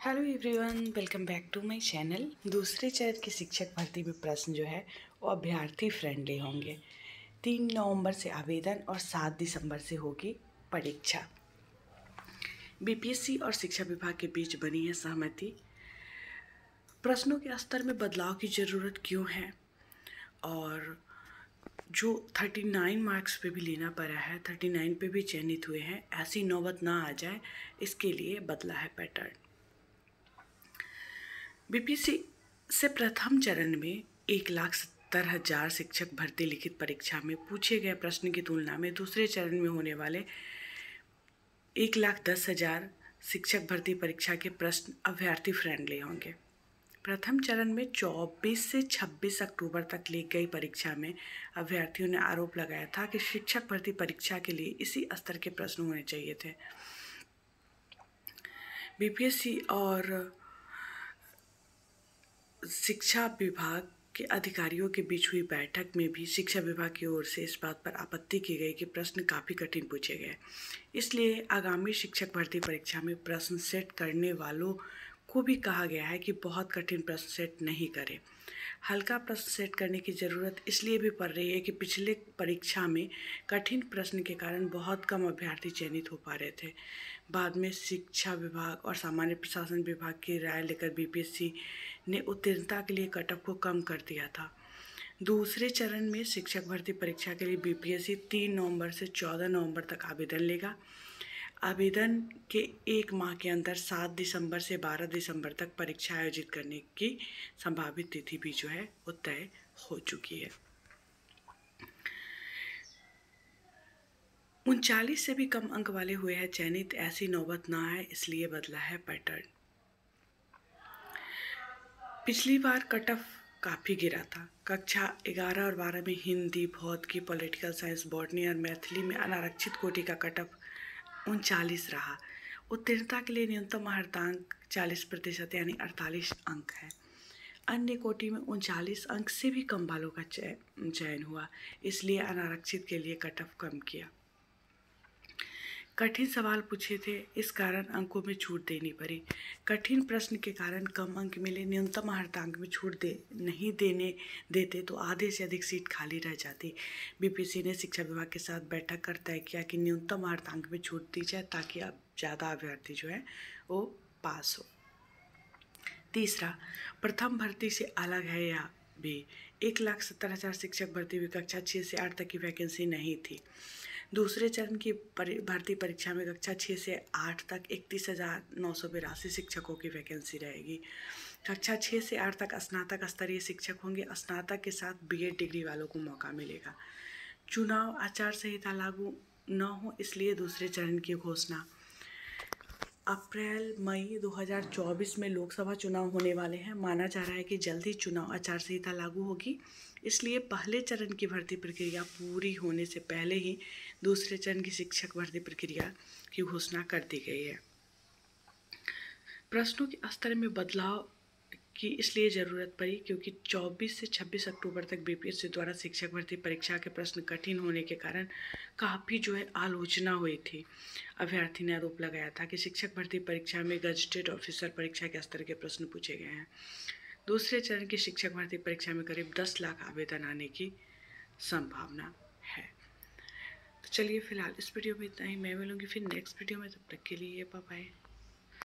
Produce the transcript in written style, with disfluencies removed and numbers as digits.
Hello everyone, welcome back to my channel. दूसरे चरण की शिक्षक भर्ती में प्रश्न जो है वो अभ्यर्थी फ्रेंडली होंगे। 3 नवंबर से आवेदन और 7 दिसंबर से होगी परीक्षा। बीपीएससी और शिक्षा विभाग के बीच बनी है सहमति। प्रश्नों के स्तर में बदलाव की ज़रूरत क्यों है और जो 39 मार्क्स पे भी लेना पड़ा है, 39 पे भी चयनित हुए हैं, ऐसी नौबत ना आ जाए, इसके लिए बदला है पैटर्न। बीपीएससी से प्रथम चरण में 1,70,000 शिक्षक भर्ती लिखित परीक्षा में पूछे गए प्रश्न की तुलना में दूसरे चरण में होने वाले 1,10,000 शिक्षक भर्ती परीक्षा के प्रश्न अभ्यर्थी फ्रेंडली होंगे। प्रथम चरण में 24 से 26 अक्टूबर तक ली गई परीक्षा में अभ्यर्थियों ने आरोप लगाया था कि शिक्षक भर्ती परीक्षा के लिए इसी स्तर के प्रश्न होने चाहिए थे। बीपीएससी और शिक्षा विभाग के अधिकारियों के बीच हुई बैठक में भी शिक्षा विभाग की ओर से इस बात पर आपत्ति की गई कि प्रश्न काफ़ी कठिन पूछे गए। इसलिए आगामी शिक्षक भर्ती परीक्षा में प्रश्न सेट करने वालों को भी कहा गया है कि बहुत कठिन प्रश्न सेट नहीं करें। हल्का प्रश्न सेट करने की ज़रूरत इसलिए भी पड़ रही है कि पिछले परीक्षा में कठिन प्रश्न के कारण बहुत कम अभ्यर्थी चयनित हो पा रहे थे। बाद में शिक्षा विभाग और सामान्य प्रशासन विभाग की राय लेकर बीपीएससी ने उत्तीर्णता के लिए कट ऑफ को कम कर दिया था। दूसरे चरण में शिक्षक भर्ती परीक्षा के लिए बीपीएससी 3 नवंबर से 14 नवंबर तक आवेदन लेगा। आवेदन के 1 माह के अंदर 7 दिसंबर से 12 दिसंबर तक परीक्षा आयोजित करने की संभावित तिथि भी जो है वो तय हो चुकी है। 39 से भी कम अंक वाले हुए हैं चयनित, ऐसी नौबत ना आए इसलिए बदला है पैटर्न। पिछली बार कट ऑफ काफ़ी गिरा था। कक्षा 11 और 12 में हिंदी, भौतिकी, पॉलिटिकल साइंस, बॉटनी और मैथिली में अनारक्षित कोटि का कट ऑफ 39 रहा। उत्तीर्णता के लिए न्यूनतम अर्हतांक 40% यानी 48 अंक है। अन्य कोटि में 39 अंक से भी कम वालों का चयन हुआ, इसलिए अनारक्षित के लिए कट ऑफ कम किया। कठिन सवाल पूछे थे, इस कारण अंकों में छूट देनी पड़ी। कठिन प्रश्न के कारण कम अंक मिले। न्यूनतम अर्हतांक में छूट नहीं देते तो आधे से अधिक सीट खाली रह जाती। बीपीएससी ने शिक्षा विभाग के साथ बैठक कर तय किया कि न्यूनतम अर्हतांक में छूट दी जाए ताकि अब ज़्यादा अभ्यर्थी जो है वो पास हो। तीसरा, प्रथम भर्ती से अलग है या भी 1,70,000 शिक्षक भर्ती में कक्षा 6 से 8 तक की वैकेंसी नहीं थी। दूसरे चरण की भर्ती परीक्षा में कक्षा 6 से 8 तक 31,982 शिक्षकों की वैकेंसी रहेगी। कक्षा 6 से 8 तक स्नातक स्तरीय शिक्षक होंगे। स्नातक के साथ बीएड डिग्री वालों को मौका मिलेगा। चुनाव आचार संहिता लागू न हो इसलिए दूसरे चरण की घोषणा। अप्रैल मई 2024 में लोकसभा चुनाव होने वाले हैं। माना जा रहा है कि जल्द ही चुनाव आचार संहिता लागू होगी, इसलिए पहले चरण की भर्ती प्रक्रिया पूरी होने से पहले ही दूसरे चरण की शिक्षक भर्ती प्रक्रिया की घोषणा कर दी गई है। प्रश्नों के स्तर में बदलाव की इसलिए ज़रूरत पड़ी क्योंकि 24 से 26 अक्टूबर तक बीपीएससी द्वारा शिक्षक भर्ती परीक्षा के प्रश्न कठिन होने के कारण काफ़ी जो है आलोचना हुई थी। अभ्यर्थी ने आरोप लगाया था कि शिक्षक भर्ती परीक्षा में गजेटेड ऑफिसर परीक्षा के स्तर के प्रश्न पूछे गए हैं। दूसरे चरण की शिक्षक भर्ती परीक्षा में करीब 10 लाख आवेदन आने की संभावना है। तो चलिए फिलहाल इस वीडियो में इतना ही। मैं मिलूँगी फिर नेक्स्ट वीडियो में, तब तक के लिए बाय बाय।